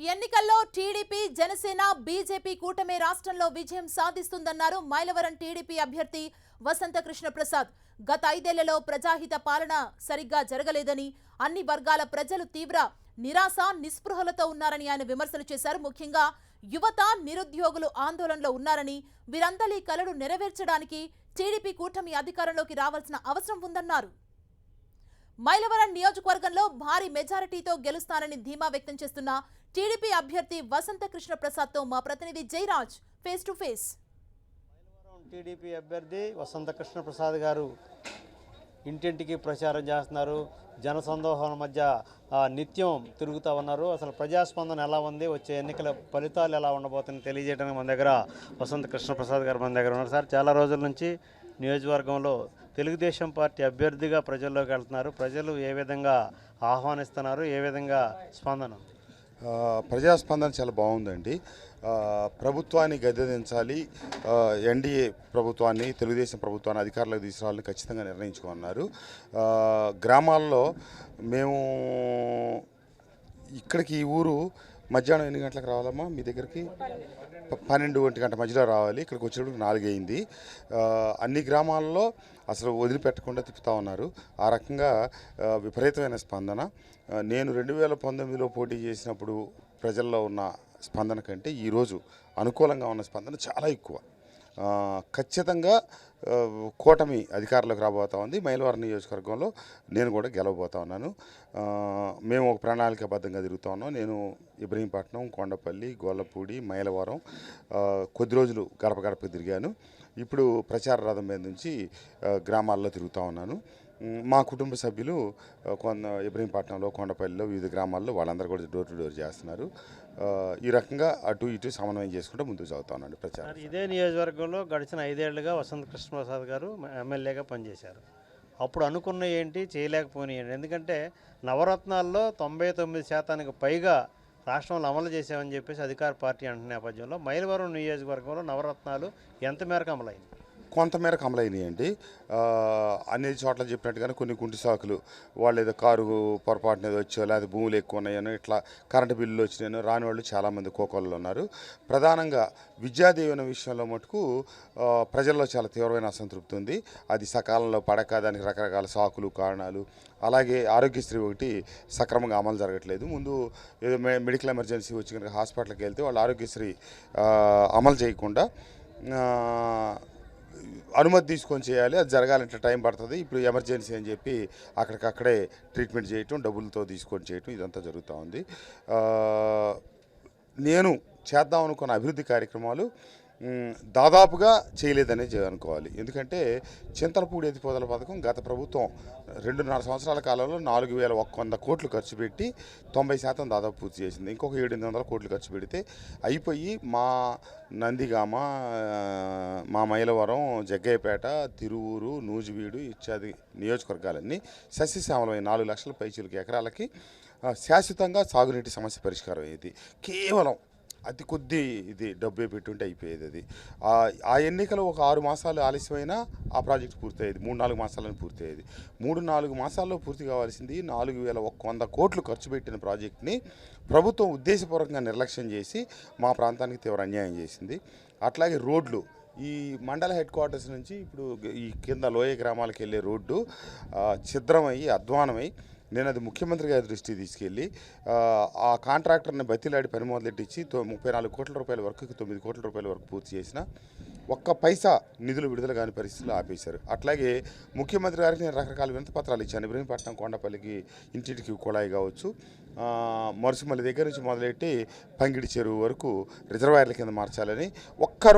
ఎన్నికల్లో TDP Janasena BJP కూటమి రాష్ట్రంలో విజయం సాధిస్తుందన్నారు మైలవరం టీడీపీ అభ్యర్థి వసంత కృష్ణ ప్రసాద్. గత 5 ఏళ్లలో ప్రజాహిత పాలన సరిగ్గా జరగలేదని, అన్ని వర్గాల ప్రజలు తీవ్ర నిరాశ నిస్పృహలతో ఉన్నారని ఆయన విమర్శలు చేశారు. ముఖ్యంగా యువత నిరుద్యోగులు ఆందోళనలో ఉన్నారని, వీరందరి కలలు నెరవేర్చడానికి టీడీపీ కూటమి అధికారంలోకి రావాల్సిన అవసరం ఉందన్నారు. మైలవరం నియోజకవర్గంలో భారీ మెజారిటీతో గెలుస్తానని ధీమా వ్యక్తం చేస్తున్న టీడీపీ అభ్యర్థి వసంత కృష్ణ ప్రసాద్ తో మా ప్రతినిధి Jayaraj face to face. Mylavaram TDP అభ్యర్థి వసంత కృష్ణ ప్రసాద్ గారు ఇంటింటికి ప్రచారం చేస్తున్నారు. జనసందోహం మధ్య నిత్యం తిరుగుతూ ఉన్నారు. అసలు ప్రజాస్పందన ఎలా ఉంది, వచ్చే ఎన్నికల ఫలితాలు ఎలా ఉండబోతుందని తెలియజేయడానికి మన దగ్గర వసంత కృష్ణ ప్రసాద్ గారు మన దగ్గర ఉన్నారు. సార్, చాలా రోజుల నుంచి నియోజకవర్గంలో తెలుగుదేశం పార్టీ అభ్యర్థిగా ప్రజల్లోకి వెళ్తున్నారు. ప్రజలు ఏ విధంగా ఆహ్వానిస్తున్నారు, ఏ విధంగా స్పందన? ప్రజాస్పందన చాలా బాగుందండి. ప్రభుత్వాన్ని గద్దెదించాలి, ఎన్డీఏ ప్రభుత్వాన్ని, తెలుగుదేశం ప్రభుత్వాన్ని అధికారంలోకి తీసుకురావాలని ఖచ్చితంగా నిర్ణయించుకున్నారు. గ్రామాల్లో మేము ఇక్కడికి ఈ ఊరు మధ్యాహ్నం 8 గంటలకు రావాలమ్మా, మీ దగ్గరికి 12 గంట మధ్యలో రావాలి. ఇక్కడికి వచ్చేటప్పుడు 4 అయింది. అన్ని గ్రామాల్లో అసలు వదిలిపెట్టకుండా తిప్పుతూ ఉన్నారు. ఆ రకంగా విపరీతమైన స్పందన. నేను 2019లో పోటీ చేసినప్పుడు ప్రజల్లో ఉన్న స్పందన కంటే ఈరోజు అనుకూలంగా ఉన్న స్పందన చాలా ఎక్కువ. ఖచ్చితంగా కూటమి అధికారంలోకి రాబోతా ఉంది. మైలవరం నియోజకవర్గంలో నేను కూడా గెలవబోతా ఉన్నాను. మేము ఒక ప్రణాళికాబద్ధంగా తిరుగుతూ ఉన్నాం. నేను ఇబ్రహీంపట్నం, కొండపల్లి, గొల్లపూడి, మైలవరం కొద్ది రోజులు గడప గడప తిరిగాను. ఇప్పుడు ప్రచార రథం మీద నుంచి గ్రామాల్లో తిరుగుతూ ఉన్నాను. మా కుటుంబ సభ్యులు ఇబ్రహీంపట్నంలో, కొండపల్లిలో, వివిధ గ్రామాల్లో వాళ్ళందరూ కూడా డోర్ టు డోర్ చేస్తున్నారు. ఈ రకంగా అటు ఇటు సమన్వయం చేసుకుంటూ ముందుకు సాగుతా ఉన్నాను ప్రచారం. ఇదే నియోజకవర్గంలో గడిచిన 5 ఏళ్లుగా వసంత కృష్ణ ప్రసాద్ గారు ఎమ్మెల్యేగా పనిచేశారు. అప్పుడు అనుకున్న ఏంటి, చేయలేకపోయినాయి? ఎందుకంటే నవరత్నాల్లో 99% పైగా రాష్ట్రంలో అమలు చేసామని చెప్పేసి అధికార పార్టీ అంటున్న నేపథ్యంలో మైలవరం నియోజకవర్గంలో నవరత్నాలు ఎంత మేరకు అమలైంది? కొంతమేరకు అమలైనాయండి. అన్ని చోట్ల చెప్పినట్టుగానే కొన్ని కుంటి సాకులు, వాళ్ళు ఏదో కారు పొరపాటున ఏదో వచ్చో, లేదా భూములు ఎక్కువ ఉన్నాయనో, ఇట్లా కరెంటు బిల్లులు వచ్చినాయనో రాని వాళ్ళు చాలామంది కోకొల్లో ఉన్నారు. ప్రధానంగా విద్యాదీవెన విషయంలో మటుకు ప్రజల్లో చాలా తీవ్రమైన అసంతృప్తి ఉంది. అది సకాలంలో పడక, దానికి రకరకాల సాకులు, కారణాలు. అలాగే ఆరోగ్యశ్రీ ఒకటి సక్రమంగా అమలు జరగట్లేదు. ముందు ఏదో మెడికల్ ఎమర్జెన్సీ వచ్చి కనుక హాస్పిటల్కి వెళ్తే వాళ్ళు ఆరోగ్యశ్రీ అమలు చేయకుండా అనుమతి తీసుకొని చేయాలి. అది జరగాలంటే టైం పడుతుంది. ఇప్పుడు ఎమర్జెన్సీ అని చెప్పి అక్కడికక్కడే ట్రీట్మెంట్ చేయటం, డబ్బులతో తీసుకొని చేయటం, ఇదంతా జరుగుతూ ఉంది. నేను చేద్దాం అనుకున్న అభివృద్ధి కార్యక్రమాలు దాదాపుగా చేయలేదనే అనుకోవాలి. ఎందుకంటే చింతలపూడి ఎత్తిపోతల పథకం గత ప్రభుత్వం 2.5 సంవత్సరాల కాలంలో 4,100 కోట్లు ఖర్చు పెట్టి 90% దాదాపు పూర్తి చేసింది. ఇంకొక 700 కోట్లు ఖర్చు పెడితే అయిపోయి మా నందిగామ, మా మైలవరం, జగ్గయ్యపేట, తిరువూరు, నూజివీడు ఇత్యాది నియోజకవర్గాలన్నీ సస్యశ్యామలమైన 4 లక్షల పైచీలకి ఎకరాలకి శాశ్వతంగా సాగునీటి సమస్య పరిష్కారం అయ్యేది. కేవలం అతి కొద్ది ఇది డబ్బే పెట్టుంటే అయిపోయేది. అది ఆ ఎన్నికలు ఒక 6 మాసాలు ఆలస్యమైనా ఆ ప్రాజెక్టు పూర్తయ్యేది. 3-4 మాసాలను పూర్తయ్యేది. 3-4 మాసాల్లో పూర్తి కావాల్సింది 4,100 కోట్లు ఖర్చు పెట్టిన ప్రాజెక్ట్ని ప్రభుత్వం ఉద్దేశపూర్వకంగా నిర్లక్ష్యం చేసి మా ప్రాంతానికి తీవ్ర అన్యాయం చేసింది. అట్లాగే రోడ్లు, ఈ మండల హెడ్ క్వార్టర్స్ నుంచి ఇప్పుడు ఈ కింద లోయ గ్రామాలకు వెళ్ళే రోడ్డు ఛిద్రమయ్యి అధ్వానమై, నేను అది ముఖ్యమంత్రి గారి దృష్టికి తీసుకెళ్ళి ఆ కాంట్రాక్టర్ని బతిలాడి పని మొదలెట్టించి 34 కోట్ల రూపాయల వరకు, 9 కోట్ల రూపాయల వరకు పూర్తి చేసిన ఒక్క పైసా నిధులు విడుదల కాని పరిస్థితులు ఆపేశారు. అట్లాగే ముఖ్యమంత్రి గారికి నేను రకరకాల వినతి పత్రాలు ఇచ్చాను. ఇబ్రహీంపట్నం, కొండపల్లికి ఇంటింటికి కుళాయి కావచ్చు, మరుసుమల్లి దగ్గర నుంచి మొదలెట్టి పంగిడి చెరువు వరకు రిజర్వాయర్ల కింద మార్చాలని. ఒక్క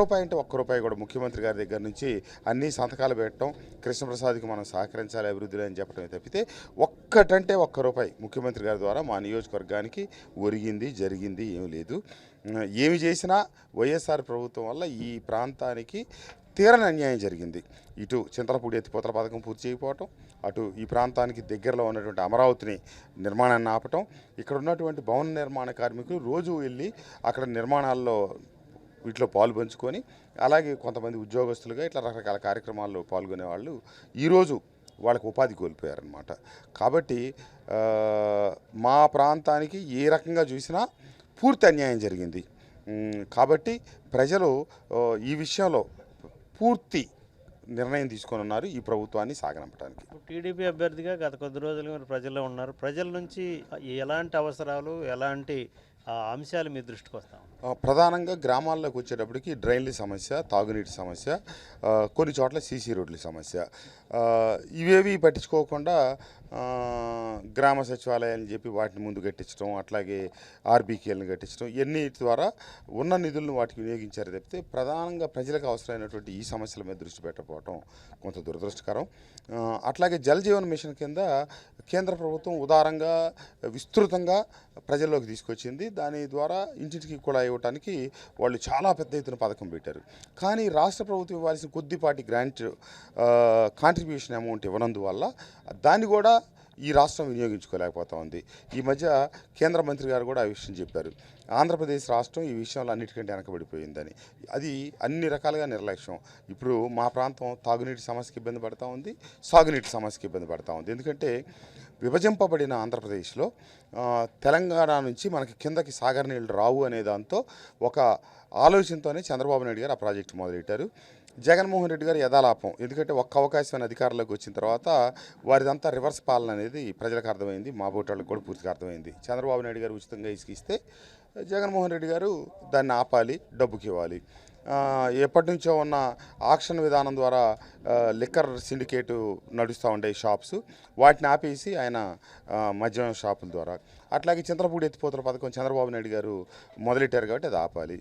రూపాయి కూడా ముఖ్యమంత్రి గారి దగ్గర నుంచి అన్ని సంతకాలు పెట్టడం, కృష్ణప్రసాద్కి మనం సహకరించాలి అభివృద్ధిలో అని చెప్పడమే తప్పితే ఒక్క రూపాయి ముఖ్యమంత్రి గారి ద్వారా మా నియోజకవర్గానికి ఒరిగింది, జరిగింది ఏమీ లేదు. ఏమి చేసినా వైఎస్ఆర్ ప్రభుత్వం వల్ల ఈ ప్రాంతానికి తీరని అన్యాయం జరిగింది. ఇటు చింతలపూడి ఎత్తిపోతల పథకం పూర్తి చేయకపోవటం, అటు ఈ ప్రాంతానికి దగ్గరలో ఉన్నటువంటి అమరావతిని నిర్మాణాన్ని ఆపటం, ఇక్కడ ఉన్నటువంటి భవన నిర్మాణ కార్మికులు రోజు వెళ్ళి అక్కడ నిర్మాణాల్లో వీటిలో పాలు పంచుకొని, అలాగే కొంతమంది ఉద్యోగస్తులుగా ఇట్లా రకరకాల కార్యక్రమాల్లో పాల్గొనే వాళ్ళు ఈరోజు వాళ్ళకు ఉపాధి కోల్పోయారనమాట. కాబట్టి మా ప్రాంతానికి ఏ రకంగా చూసినా పూర్తి అన్యాయం జరిగింది. కాబట్టి ప్రజలు ఈ విషయంలో పూర్తి నిర్ణయం తీసుకొని ఉన్నారు ఈ ప్రభుత్వాన్ని సాగనంపడానికి. టీడీపీ అభ్యర్థిగా గత కొద్ది రోజులుగా మీరు ప్రజల్లో ఉన్నారు. ప్రజల నుంచి ఎలాంటి అవసరాలు, ఎలాంటి అంశాలు మీ దృష్టికి వస్తాం? ప్రధానంగా గ్రామాల్లోకి వచ్చేటప్పటికి డ్రైన్ల సమస్య, తాగునీటి సమస్య, కొన్ని చోట్ల సీసీ రోడ్ల సమస్య, ఇవేవి పట్టించుకోకుండా గ్రామ సచివాలయాలని చెప్పి వాటిని ముందు కట్టించడం, అట్లాగే ఆర్బీకేలను కట్టించడం, ఇవన్నీ ద్వారా ఉన్న నిధులను వాటికి వినియోగించారు తప్పితే ప్రధానంగా ప్రజలకు అవసరమైనటువంటి ఈ సమస్యల మీద దృష్టి పెట్టకపోవడం కొంత దురదృష్టకరం. అట్లాగే జల్ జీవన్ మిషన్ కింద కేంద్ర ప్రభుత్వం ఉదారంగా విస్తృతంగా ప్రజల్లోకి తీసుకొచ్చింది. దాని ద్వారా ఇంటింటికి కూడా ఇవ్వడానికి వాళ్ళు చాలా పెద్ద ఎత్తున పథకం పెట్టారు. కానీ రాష్ట్ర ప్రభుత్వం ఇవ్వాల్సిన కొద్దిపాటి గ్రాంట్ కాంట్రిబ్యూషన్ అమౌంట్ ఇవ్వనందువల్ల దాన్ని కూడా ఈ రాష్ట్రం వినియోగించుకోలేకపోతా ఉంది. ఈ మధ్య కేంద్ర మంత్రి గారు కూడా ఆ విషయం చెప్పారు. ఆంధ్రప్రదేశ్ రాష్ట్రం ఈ విషయంలో అన్నిటికంటే వెనకబడిపోయిందని. అది అన్ని రకాలుగా నిర్లక్ష్యం. ఇప్పుడు మా ప్రాంతం తాగునీటి సమస్యకి ఇబ్బంది పడుతూ ఉంది, సాగునీటి సమస్యకి ఇబ్బంది పడుతూ ఉంది. ఎందుకంటే విభజింపబడిన ఆంధ్రప్రదేశ్లో తెలంగాణ నుంచి మనకి కిందకి సాగర్ నీళ్ళు రావు అనే దాంతో ఒక ఆలోచనతోనే చంద్రబాబు నాయుడు గారు ఆ ప్రాజెక్టు మొదలెట్టారు. జగన్మోహన్ రెడ్డి గారు యథాలాపం, ఎందుకంటే ఒక్క అవకాశమైన అధికారంలోకి వచ్చిన తర్వాత వారిదంతా రివర్స్ పాలన అనేది ప్రజలకు అర్థమైంది, మా బోటాళ్ళకి కూడా పూర్తిగా అర్థమైంది. చంద్రబాబు నాయుడు గారు ఉచితంగా ఇసుకిస్తే జగన్మోహన్ రెడ్డి గారు దాన్ని ఆపాలి, డబ్బుకి ఇవ్వాలి. ఎప్పటి నుంచో ఉన్న ఆక్షన్ విధానం ద్వారా లిక్కర్ సిండికేటు నడుస్తూ ఉండే షాప్స్ వాటిని ఆపేసి ఆయన మద్యం షాపుల ద్వారా, అట్లాగే చింతలపూడి ఎత్తిపోతల పథకం చంద్రబాబు నాయుడు గారు మొదలెట్టారు కాబట్టి అది ఆపాలి.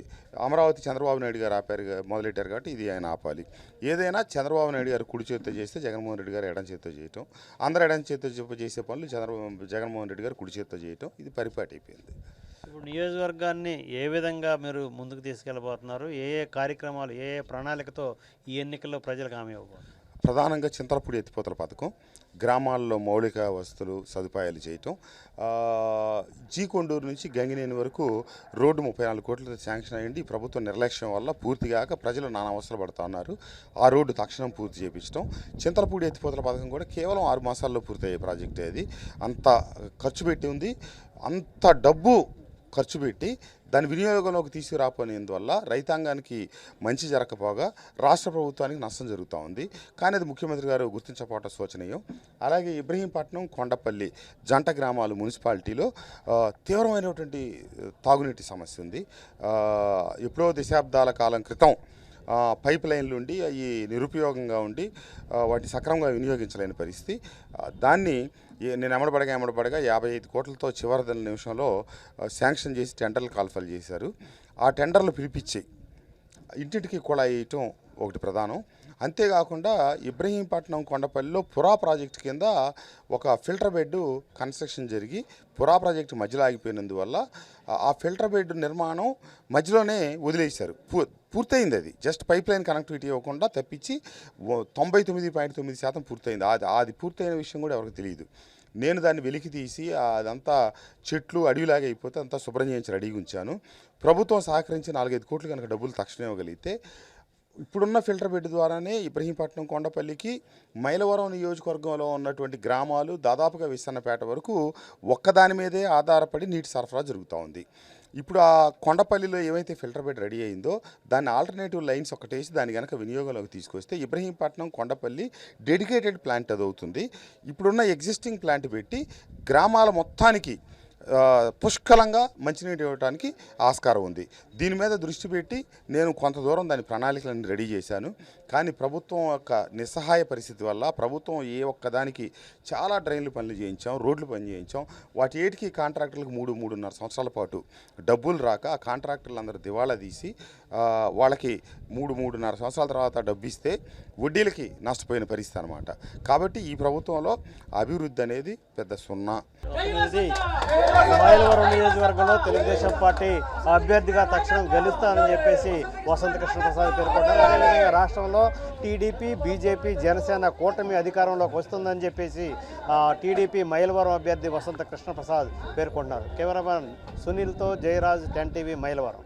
అమరావతి చంద్రబాబు నాయుడు గారు మొదలెట్టారు కాబట్టి ఇది ఆయన ఆపాలి. ఏదైనా చంద్రబాబు నాయుడు గారు కుడి చేతితో చేస్తే జగన్మోహన్ రెడ్డి గారు ఎడం చేతితో చేయటం, అందరూ ఎడం చేతితో చేసే పనులు జగన్మోహన్ రెడ్డి గారు కుడి చేతితో చేయటం, ఇది పరిపాటి అయిపోయింది. ఇప్పుడు నియోజకవర్గాన్ని ఏ విధంగా మీరు ముందుకు తీసుకెళ్ళబోతున్నారు? ఏ ఏ కార్యక్రమాలు, ఏ ఏ ప్రణాళికతో ఈ ఎన్నికల్లో ప్రజలకు హామీ ఇవ్వబోతున్నారు? ప్రధానంగా చింతలపూడి ఎత్తిపోతల పథకం, గ్రామాల్లో మౌలిక వసతులు సదుపాయాలు చేయటం, జీకొండూరు నుంచి గంగినేని వరకు రోడ్డు 34 కోట్లతో శాంక్షన్ అయ్యింది. ప్రభుత్వ నిర్లక్ష్యం వల్ల పూర్తిగాక ప్రజలు నానా అవసరం పడుతూ ఉన్నారు. ఆ రోడ్డు తక్షణం పూర్తి చేయించడం. చింతలపూడి ఎత్తిపోతల పథకం కూడా కేవలం 6 మాసాల్లో పూర్తయ్యే ప్రాజెక్టే. అది అంత ఖర్చు పెట్టి ఉంది. అంత డబ్బు ఖర్చు పెట్టి దాని వినియోగంలోకి తీసుకురాపోయినందువల్ల రైతాంగానికి మంచి జరగకపోగా రాష్ట్ర ప్రభుత్వానికి నష్టం జరుగుతూ ఉంది. కానీ అది ముఖ్యమంత్రి గారు గుర్తించకపోవటం శోచనీయం. అలాగే ఇబ్రహీంపట్నం, కొండపల్లి జంట గ్రామాలు మున్సిపాలిటీలో తీవ్రమైనటువంటి తాగునీటి సమస్య ఉంది. ఎప్పుడో దశాబ్దాల కాలం క్రితం పైప్ లైన్లు ఉండి అవి నిరుపయోగంగా ఉండి వాటిని సక్రమంగా వినియోగించలేని పరిస్థితి. దాన్ని నేను ఎమ్మడబడగా 55 కోట్లతో చివరి నిమిషంలో శాంక్షన్ చేసి టెండర్లు కాల్ఫల్ చేశారు. ఆ టెండర్లు పిలిపించి ఇంటింటికి కూడా వేయటం ఒకటి ప్రధానం. అంతేకాకుండా ఇబ్రహీంపట్నం, కొండపల్లిలో పురా ప్రాజెక్టు కింద ఒక ఫిల్టర్ బెడ్ కన్స్ట్రక్షన్ జరిగి పురా ప్రాజెక్టు మధ్యలో ఆగిపోయినందువల్ల ఆ ఫిల్టర్ బెడ్ నిర్మాణం మధ్యలోనే వదిలేశారు. పూర్తయింది. అది జస్ట్ పైప్ లైన్ కనెక్టివిటీ ఇవ్వకుండా తప్పించి 99.9% పూర్తయింది. అది పూర్తయిన విషయం కూడా ఎవరికి తెలియదు. నేను దాన్ని వెలికి తీసి అదంతా చెట్లు అడవిలాగా అయిపోతే అంతా శుభ్రం చేయించి రెడీగా ఉంచాను. ప్రభుత్వం సహకరించి 4-5 కోట్లు కనుక డబ్బులు తక్షణం ఇవ్వగలిగితే ఇప్పుడున్న ఫిల్టర్ బెడ్ ద్వారానే ఇబ్రహీంపట్నం, కొండపల్లికి మైలవరం నియోజకవర్గంలో ఉన్నటువంటి గ్రామాలు దాదాపుగా విసన్నపేట వరకు ఒక్కదాని మీదే ఆధారపడి నీటి సరఫరా జరుగుతూ ఉంది. ఇప్పుడు ఆ కొండపల్లిలో ఏమైతే ఫిల్టర్ బెడ్ రెడీ అయిందో దాన్ని ఆల్టర్నేటివ్ లైన్స్ ఒకటేసి దాన్ని కనుక వినియోగంలోకి తీసుకొస్తే ఇబ్రహీంపట్నం, కొండపల్లి డెడికేటెడ్ ప్లాంట్ అది అవుతుంది. ఇప్పుడున్న ఎగ్జిస్టింగ్ ప్లాంట్ పెట్టి గ్రామాల మొత్తానికి పుష్కలంగా మంచినీటి ఇవ్వడానికి ఆస్కారం ఉంది. దీని మీద దృష్టి పెట్టి నేను కొంత దూరం దాని ప్రణాళికలను రెడీ చేశాను. కానీ ప్రభుత్వం యొక్క నిస్సహాయ పరిస్థితి వల్ల ప్రభుత్వం ఏ ఒక్కదానికి చాలా డ్రైన్లు పనులు చేయించాం, రోడ్లు పని చేయించాం. వాటి ఏటికి కాంట్రాక్టర్లకు 3-3.5 సంవత్సరాల పాటు డబ్బులు రాక ఆ కాంట్రాక్టర్లు అందరూ దివాళా తీసి వాళ్ళకి 3-3.5 సంవత్సరాల తర్వాత డబ్బు ఇస్తే వడ్డీలకి నష్టపోయిన పరిస్థితి అనమాట. కాబట్టి ఈ ప్రభుత్వంలో అభివృద్ధి అనేది పెద్ద సున్నా. మైలవరం నియోజకవర్గంలో తెలుగుదేశం పార్టీ అభ్యర్థిగా తక్షణం గెలుస్తానని చెప్పేసి వసంత కృష్ణ ప్రసాద్ పేర్కొన్నారు. అదేవిధంగా రాష్ట్రంలో టీడీపీ, బీజేపీ, జనసేన కూటమి అధికారంలోకి వస్తుందని చెప్పేసి టీడీపీ మైలవరం అభ్యర్థి వసంత కృష్ణ ప్రసాద్ పేర్కొన్నారు. కెమెరామెన్ సునీల్తో జయరాజ్, 10 టీవీ, మైలవరం.